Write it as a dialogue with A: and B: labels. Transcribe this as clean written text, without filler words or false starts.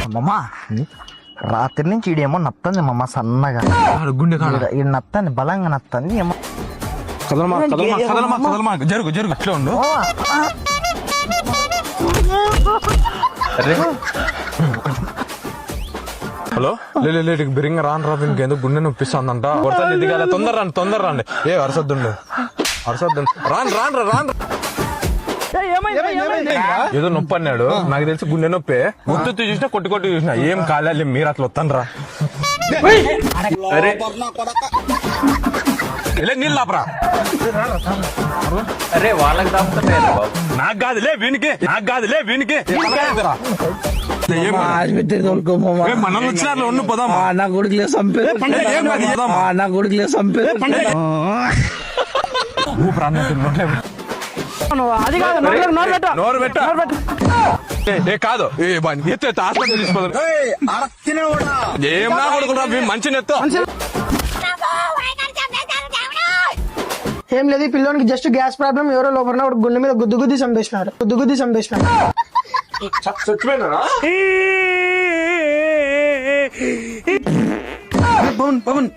A: అమ్మమ్మ రాత్రి నుంచి ఈడేమో నత్తంది మమ్మ సన్నగా
B: గుండె
A: ఈ నత్తంది బలంగా నత్తంది ఏమో.
B: జరుగు జరుగు అట్లా ఉండు. హలో లేదు బిరింగ రాను ఇంకెందుకు గుండె నొప్పిస్తుందంట. తొందర రండి ఏ వరసద్దుండు రాను ఏదో నొప్పి అన్నాడు. నాకు తెలిసి గుండె నొప్పి. గుర్తు చూసినా కొట్టి చూసినా ఏం కాలే. మీరు అట్లా వస్తానరా. నీళ్ళు లాపరా.
C: అరే వాళ్ళకి
B: నాకు కాదులే వీనికి మనం వచ్చిన ఉండి పోదాం.
A: నా కొడుకులే సంపే నా కొడుకులే సంపే అది కాదు
B: నోరు పెట్ట కాదు హాస్పిటల్ తీసుకోదు. ఏం నా కొడుకురా మంచి నెత్త.
D: ఏం లేదు, ఈ పిల్లోనికి జస్ట్ గ్యాస్ ప్రాబ్లం. ఎవరో లోపల గుండె మీద గుద్దు చంపేసినారు.
B: చచ్చిపోయినా పవన్